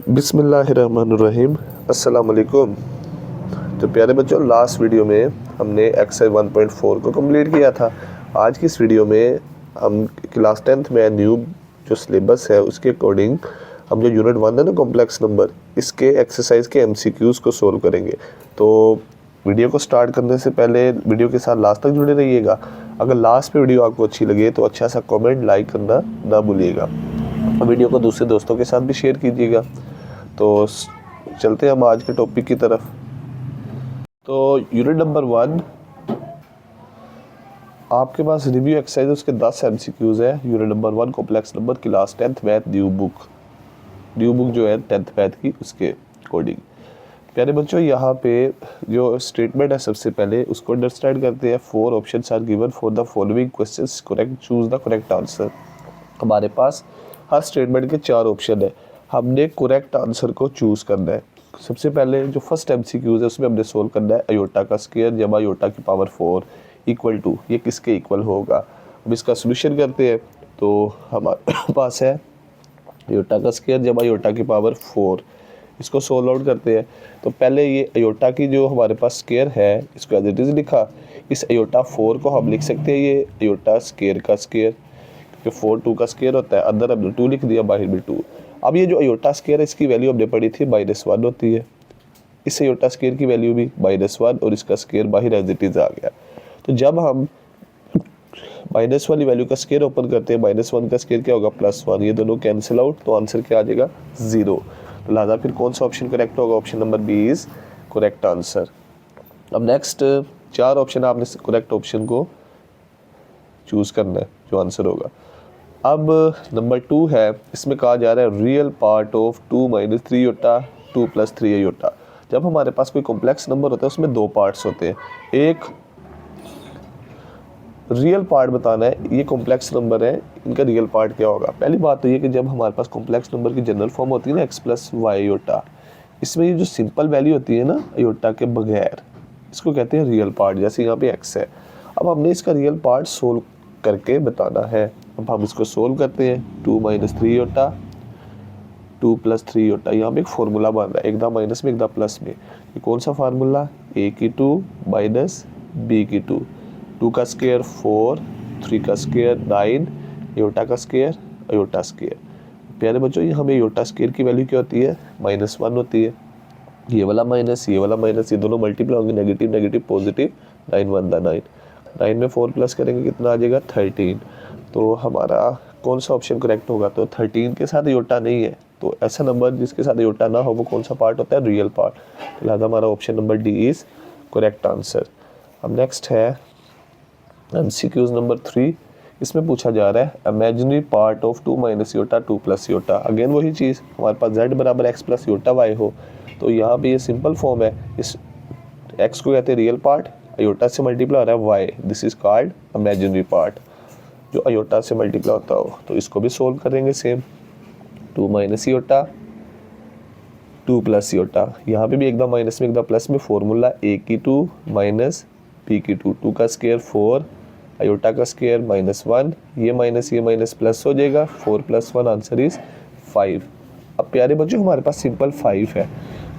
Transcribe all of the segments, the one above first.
बिस्मिल्लाहिर्रहमानिर्रहीम। अस्सलाम वालेकुम। तो प्यारे बच्चों, लास्ट वीडियो में हमने एक्सरसाइज 1.4 को कंप्लीट किया था। आज की इस वीडियो में हम क्लास 10th में न्यू जो सिलेबस है उसके अकॉर्डिंग हम जो यूनिट 1 है ना कॉम्प्लेक्स नंबर, इसके एक्सरसाइज के एमसीक्यूज़ को सोल्व करेंगे। तो वीडियो को स्टार्ट करने से पहले वीडियो के साथ लास्ट तक जुड़े रहिएगा। अगर लास्ट पे वीडियो आपको अच्छी लगे तो अच्छा सा कमेंट लाइक करना ना भूलिएगा। वीडियो को दूसरे दोस्तों के साथ भी शेयर कीजिएगा। तो चलते हैं हम आज के टॉपिक की तरफ। तो यूनिट नंबर 1 आपके पास रिव्यू एक्सरसाइज उसके 10 एमसीक्यूज है। Unit number 1 complex number class 10th math new book जो है 10th मैथ की, उसके अकॉर्डिंग। प्यारे बच्चों, यहाँ पे जो स्टेटमेंट है सबसे पहले उसको अंडरस्टैंड करते हैं। 4 options are given for the following questions, correct choose the correct answer. हमारे पास हर स्टेटमेंट के 4 ऑप्शन है, हमने करेक्ट आंसर को चूज़ करना है। सबसे पहले जो फर्स्ट एमसीक्यूज है उसमें हमने सोल्व करना है अयोटा का स्क्वायर जब अयोटा की पावर 4 इक्वल टू, ये किसके इक्वल होगा। अब इसका सोल्यूशन करते हैं। तो हमारे पास है अयोटा का स्क्वायर जब अयोटा की पावर 4, इसको सोल्व आउट करते हैं। तो पहले ये अयोटा की जो हमारे पास स्क्वायर है इसको एज इट इज़ लिखा। इस अयोटा 4 को हम लिख सकते हैं ये अयोटा स्क्वायर का स्क्वायर, क्योंकि 4 2 का स्क्वायर होता है। अंदर हमने 2 लिख दिया, बाहर भी 2। अब ये जो अयोटा स्क्वायर है इसकी वैल्यू हमने पढ़ी थी -1 होती है। इस अयोटा स्क्वायर की वैल्यू भी -1 और इसका स्क्वायर बाहर एज इट इज़ आ गया। तो जब हम माइनस वाली वैल्यू का स्क्वायर ओपन करते हैं, -1 का स्क्वायर क्या होगा +1, ये दोनों कैंसिल आउट, तो आंसर क्या आ जाएगा 0। तो लिहाजा फिर कौन सा ऑप्शन करेक्ट होगा, option number B is correct answer. अब नेक्स्ट 4 ऑप्शन आपने करेक्ट ऑप्शन को चूज़ करना है जो आंसर होगा। अब नंबर 2 है, इसमें कहा जा रहा है real part of 2 - 3 iota 2 + 3 iota. जब हमारे पास कोई कॉम्प्लेक्स नंबर होता है उसमें 2 पार्ट्स होते हैं। एक रियल पार्ट बताना है, ये कॉम्प्लेक्स नंबर है, इनका रियल पार्ट क्या होगा। पहली बात तो ये कि जब हमारे पास कॉम्प्लेक्स नंबर की जनरल फॉर्म होती है ना x + y योटा, इसमें ये जो सिंपल वैल्यू होती है ना योटा के बगैर, इसको कहते हैं रियल पार्ट। जैसे यहाँ पे x है, अब हमने इसका रियल पार्ट सोल्व करके बताना है। अब हम इसको सोल्व करते हैं। 2 - 3 योटा 2 + 3 योटा, यहाँ पे एक फार्मूला बन रहा है, एक दा माइनस में एक दा प्लस में। ये कौन सा फार्मूला, a की 2 माइनस b की 2, 2 का स्क्वायर 4, 3 का स्क्वायर 9, योटा का स्क्वायर अयोटा स्क्वायर। प्यारे बच्चों, ये हमें योटा स्क्वायर की वैल्यू क्या होती है, -1 होती है। ये वाला माइनस, ये वाला माइनस, ये दोनों मल्टीप्लाई होंगे, नेगेटिव नेगेटिव पॉजिटिव, 9 × 1 = 9। 9 में 4 प्लस करेंगे कितना आ जाएगा 13। तो हमारा कौन सा ऑप्शन करेक्ट होगा, तो 13 के साथ योटा नहीं है, तो ऐसा नंबर जिसके साथ योटा ना हो वो कौन सा पार्ट होता है, रियल पार्ट। तो लिहाजा हमारा option number D is correct answer. अब नेक्स्ट है एमसीक्यूज नंबर 3। इसमें पूछा जा रहा है imaginary part of 2 - iota 2 + iota. Again वही चीज़, हमारे पास z = x + योटा y हो, तो यहाँ पे ये सिंपल फॉर्म है। इस x को कहते हैं रियल पार्ट, अयोटा से मल्टीप्लाई हो रहा है y, this is called imaginary part, जो अयोटा से मल्टीप्लाई होता हो। तो इसको भी सोल्व करेंगे सेम। 2 - योटा 2 + योटा, यहाँ पे भी एकदम माइनस में एकदम प्लस में, फॉर्मूला a की 2 माइनस b की 2, 2 का स्क्वायर 4, अयोटा का स्क्वायर -1, ये माइनस प्लस हो जाएगा, 4 + 1 आंसर इज 5। अब प्यारे बच्चों हमारे पास सिंपल 5 है,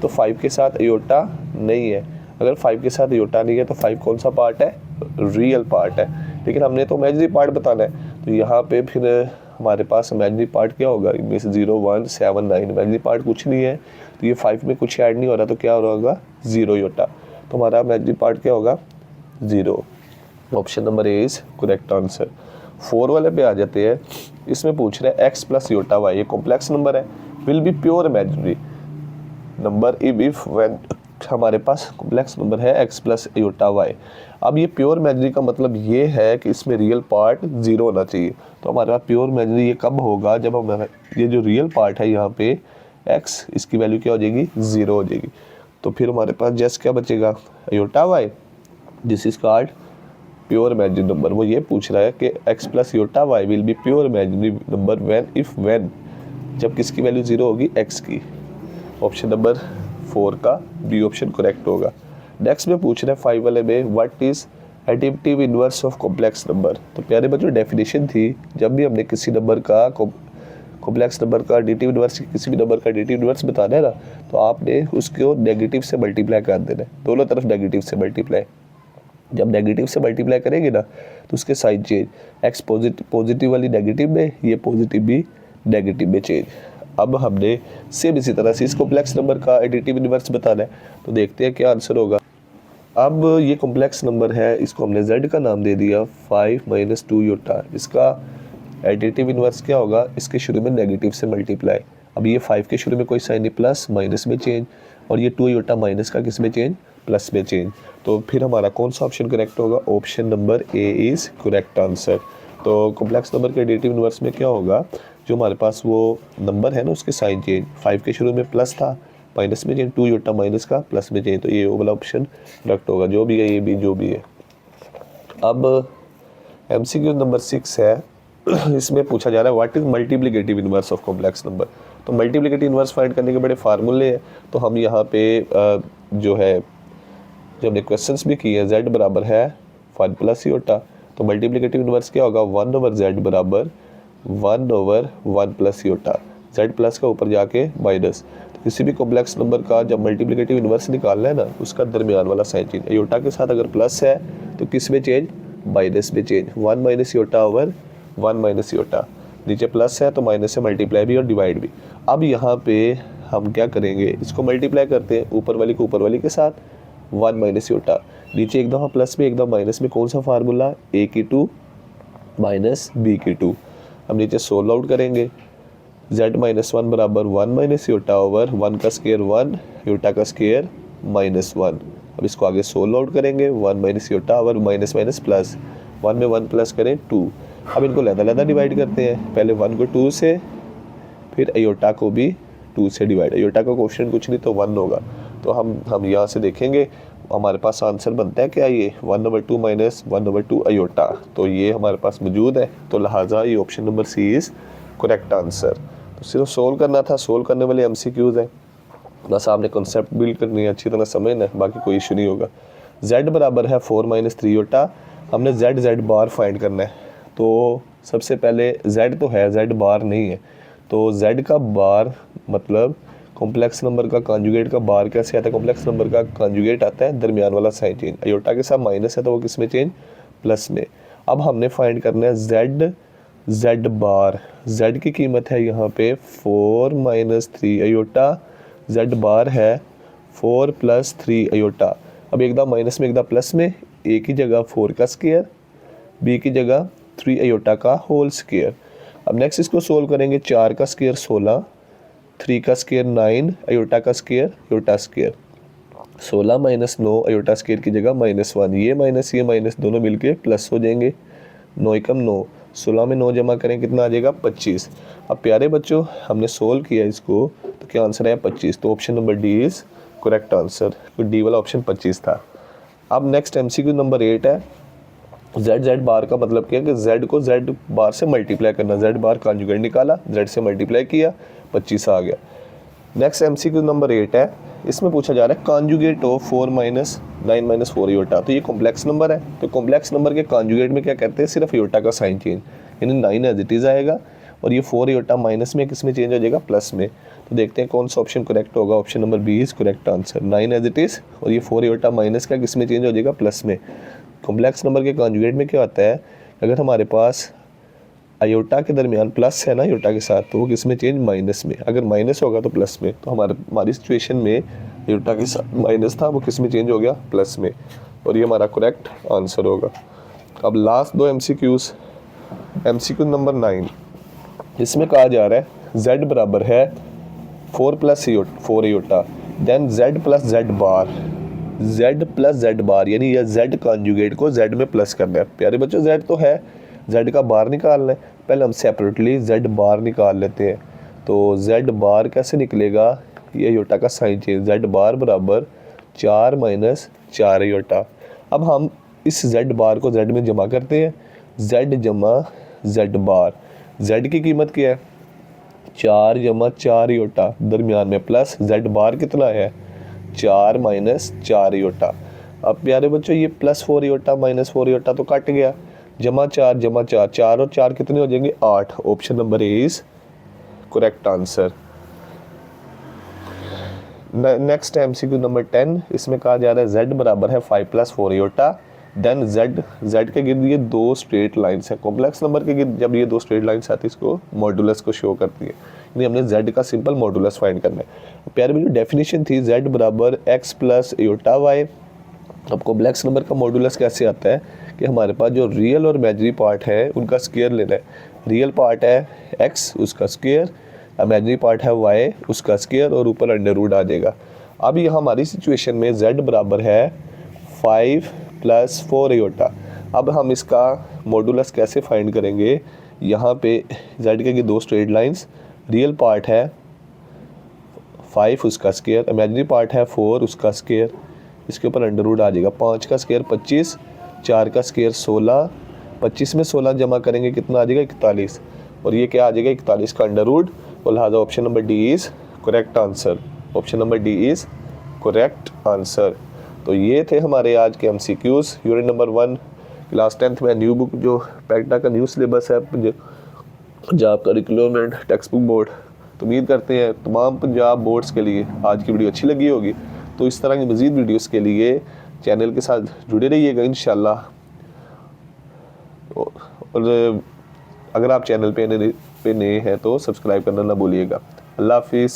तो 5 के साथ अयोटा नहीं है। अगर 5 के साथ अयोटा नहीं है तो 5 कौन सा पार्ट है, रियल पार्ट है। लेकिन हमने तो इमेजिनरी पार्ट बताना है, तो यहाँ पे फिर हमारे पास इमेजिनरी पार्ट क्या होगा, इनमें से 0 1 7 9, इमेजिनरी पार्ट कुछ नहीं है, तो ये 5 में कुछ ऐड नहीं हो रहा, तो क्या होगा 0 योटा। तो हमारा इमेजिनरी पार्ट क्या होगा 0। Option number A is correct answer. 4 वाले पे आ जाते हैं। इसमें पूछ रहे हैं x + योटा y, ये कॉम्प्लेक्स नंबर है, will be pure imaginary number if when, हमारे पास कॉम्प्लेक्स नंबर है x + योटा y। अब ये प्योर इमेजिनरी का मतलब ये है कि इसमें रियल पार्ट 0 होना चाहिए। तो हमारे पास प्योर इमेजिनरी ये कब होगा, जब हमारा ये जो रियल पार्ट है यहाँ पे x, इसकी वैल्यू क्या हो जाएगी 0 हो जाएगी। तो फिर हमारे पास जस्ट क्या बचेगा, iota y, this is called pure imaginary number. वो ये पूछ रहा है कि x + iota y will be pure imaginary number when, जब किसकी वैल्यू 0 होगी, x की। ऑप्शन नंबर 4 का डी ऑप्शन करेक्ट होगा। नेक्स्ट में पूछ रहे हैं 5 वाले में, what is additive inverse of complex number. तो प्यारे बच्चों डेफिनेशन थी, जब भी हमने किसी नंबर का कॉम्प्लेक्स नंबर का एडिटिव इनवर्स, किसी भी नंबर का एडिटिव इनवर्स बताना है ना, तो आपने उसको नेगेटिव से मल्टीप्लाई कर देना है, दोनों तरफ नेगेटिव से मल्टीप्लाई। जब नेगेटिव से मल्टीप्लाई करेंगे ना तो उसके साइन चेंज, एक्स पॉजिटिव वाली नेगेटिव में, ये पॉजिटिव भी नेगेटिव में चेंज। अब हमने सेम इसी तरह से इस कॉम्प्लेक्स नंबर का एडिटिव इनवर्स बताना है, तो देखते हैं क्या आंसर होगा। अब ये कॉम्प्लेक्स नंबर है, इसको हमने z का नाम दे दिया 5 - 2 योटा। इसका एडिटिव इनवर्स क्या होगा, इसके शुरू में नेगेटिव से मल्टीप्लाई। अब ये 5 के शुरू में कोई साइन नहीं, प्लस माइनस में चेंज, और ये 2 योटा माइनस का किस में चेंज, प्लस में चेंज। तो फिर हमारा कौन सा ऑप्शन करेक्ट होगा, option number A is correct answer. तो कॉम्प्लेक्स नंबर के एडिटिव इनवर्स में क्या होगा, जो हमारे पास वो नंबर है ना उसके साइन चेंज, 5 के शुरू में प्लस था, माइनस में चेंज, 2 योटा माइनस का प्लस में चेंज, तो ये वो वाला ऑप्शन करेक्ट होगा, जो भी है ये भी जो भी है। अब MCQ नंबर 6 है, इसमें पूछा जा रहा है what is multiplicative inverse of complex number. तो मल्टीप्लिकेटिव इनवर्स फाइंड करने के बड़े फार्मूले हैं, तो हम यहाँ पे जो है जो हमने क्वेश्चंस भी किए हैं, z बराबर है 1 + योटा, तो मल्टीप्लिकेटिव इनवर्स क्या होगा, 1/z बराबर 1/1 + योटा, z प्लस का ऊपर जाके माइनस। तो किसी भी कॉम्प्लेक्स नंबर का जब मल्टीप्लिकेटिव इनवर्स निकालना है ना, उसका दरमियान वाला साइन चेंज, योटा के साथ अगर प्लस है तो किस में चेंज, माइनस में चेंज, 1 - योटा ओवर 1 - योटा, नीचे प्लस है तो माइनस से मल्टीप्लाई भी और डिवाइड भी। अब यहाँ पे हम क्या करेंगे, इसको मल्टीप्लाई करते हैं ऊपर वाली को ऊपर वाली के साथ, 1 - योटा, नीचे एक दफ़ा प्लस में एक दफ़ा माइनस में, कौन सा फार्मूला, a की 2 माइनस b की 2। अब नीचे सोल्व आउट करेंगे, z - 1 बराबर 1 - योटा ओवर 1 का स्क्वायर 1, योटा का स्क्वायर -1। अब इसको आगे सोल्व आउट करेंगे, 1 - iota over minus minus plus, 1 में 1 प्लस करें 2। अब इनको लहदा डिवाइड करते हैं, पहले 1 को 2 से, फिर अयोटा को भी 2 से डिवाइड, अयोटा का क्वेश्चन कुछ नहीं तो 1 होगा। तो हम यहाँ से देखेंगे हमारे पास आंसर बनता है क्या, ये 1/2 - 1/2 अयोटा, तो ये हमारे पास मौजूद है, तो लिहाजा ये option number C is correct answer. तो सिर्फ सोल्व करना था, सोल्व करने वाले MCQs हैं, बस आपने कॉन्सेप्ट बिल्ड करनी है, अच्छी तरह समझना है, बाकी कोई इशू नहीं होगा। z बराबर है 4 - 3 योटा, हमने z बार फाइंड करना है। तो सबसे पहले z तो है, z बार नहीं है, तो z का बार मतलब कॉम्प्लेक्स नंबर का कॉन्जुगेट का बार कैसे आता है, कॉम्प्लेक्स नंबर का कॉन्जुगेट आता है दरमियान वाला साइन चेंज, अयोटा के साथ माइनस है तो वो किस में चेंज, प्लस में। अब हमने फाइंड करना है z बार, z की कीमत है यहाँ पे 4 - 3 अयोटा, z बार है 4 + 3 अयोटा। अब एक दा माइनस में एक दा प्लस में, a की जगह 4 का स्क्वायर, b की जगह 3 अयोटा का होल स्क्वायर। अब नेक्स्ट इसको सोल्व करेंगे, 4 का स्क्वायर 16, 3 का स्क्वायर 9, अयोटा का square iota square, 16 - 9 iota square की जगह -1, ये माइनस दोनों मिलके प्लस हो जाएंगे, 9 एकम 9, 16 में 9 जमा करें कितना आ जाएगा 25। अब प्यारे बच्चों हमने सोल्व किया इसको, तो क्या आंसर आया 25, तो option number D is correct answer, तो डी वाला ऑप्शन 25 था। अब नेक्स्ट MCQ नंबर 8 है, z बार का मतलब क्या है कि z को z बार से मल्टीप्लाई करना, z बार कॉन्जुगेट निकाला, z से मल्टीप्लाई किया, 25 आ गया। नेक्स्ट MCQ नंबर 8 है, इसमें पूछा जा रहा है कॉन्जुगेट ऑफ 4 - 9 - 4 योटा। तो ये कॉम्प्लेक्स नंबर है, तो कॉम्प्लेक्स नंबर के कॉन्जुगेट में क्या कहते हैं, सिर्फ योटा का साइन चेंज, यानी 9 एज इट इज़ आएगा, और ये 4 योटा माइनस में किस में चेंज हो जाएगा, प्लस में। तो देखते हैं कौन सा ऑप्शन करेक्ट होगा, option number B is correct answer, 9 as it is, और ये 4 योटा माइनस का किस में चेंज हो जाएगा, प्लस में। कॉम्प्लेक्स नंबर के कॉन्जुगेट में क्या होता है, अगर हमारे पास अयोटा के दरमियान प्लस है ना योटा के साथ, तो वो किस में चेंज, माइनस में, अगर माइनस होगा तो प्लस में, तो हमारी सिचुएशन में योटा के साथ माइनस था, वो किस में चेंज हो गया, प्लस में, और ये हमारा करेक्ट आंसर होगा। अब लास्ट दो MCQ नंबर 9, इसमें कहा जा रहा है z बराबर है 4 + 4 योटा, देन z + z बार, यानी यह z कॉन्जुगेट को z में प्लस करना है। प्यारे बच्चों z तो है, z का बार निकालना है, पहले हम सेपरेटली z बार निकाल लेते हैं। तो z बार कैसे निकलेगा, ये योटा का साइन चेंज, z बार बराबर 4 - 4 योटा। अब हम इस z बार को z में जमा करते हैं, z जमा z बार, z की कीमत क्या है, 4 + 4 योटा, दरमियान में प्लस, z बार कितना है 4 - 4 योटा। अब प्यारे बच्चों ये +4 योटा -4 योटा तो कट गया, जमा 4 × 4, 4 और 4 कितने हो जाएंगे 8, option number A is correct answer. Next है MCQ नंबर 10। इसमें कहा जा रहा है z बराबर है 5 + 4 आयोटा, देन z के गिर्द ये दो स्ट्रेट लाइन्स हैं। कॉम्प्लेक्स नंबर के गिर्द जब ये दो स्ट्रेट लाइन्स आती है इसको मॉडुलस को शो करती है, यानी हमने z का सिंपल मॉडुलस फाइंड करना है। प्यारे में जो डेफिनेशन थी z बराबर x + आयोटा y। अब कॉम्प्लेक्स नंबर का मॉडुलस कैसे आता है कि हमारे पास जो रियल और इमेजिनरी पार्ट है उनका स्क्वायर लेना है। रियल पार्ट है x, उसका स्क्वायर, इमेजिनरी पार्ट है y, उसका स्क्वायर, और ऊपर अंडर रूट आ जाएगा। अब यहाँ हमारी सिचुएशन में z बराबर है 5 + 4 आयोटा। अब हम इसका मॉडुलस कैसे फाइंड करेंगे? यहाँ पे z के दो स्ट्रेट लाइंस, रियल पार्ट है 5 उसका स्क्वायर, इमेजिनरी पार्ट है 4 उसका स्क्वायर, इसके ऊपर अंडर रूट आ जाएगा। 5 का स्क्वायर 25, 4 का स्क्वायर 16, 25 में 16 जमा करेंगे कितना आ जाएगा 41, और ये क्या आ जाएगा 41 का अंडर रूट। और लिहाजा option number D is correct answer. Option number D is correct answer. तो ये थे हमारे आज के MCQs unit number 1 class 10th में। न्यू बुक जो पैक्टा का न्यू सिलेबस है Punjab curriculum and text book board, तो उम्मीद करते हैं तमाम पंजाब बोर्ड्स के लिए आज की वीडियो अच्छी लगी होगी। तो इस तरह की मज़ीद वीडियोस के लिए चैनल के साथ जुड़े रहिएगा इंशाल्लाह। और अगर आप चैनल पे नए हैं तो सब्सक्राइब करना ना भूलिएगा। अल्लाह हाफिज़।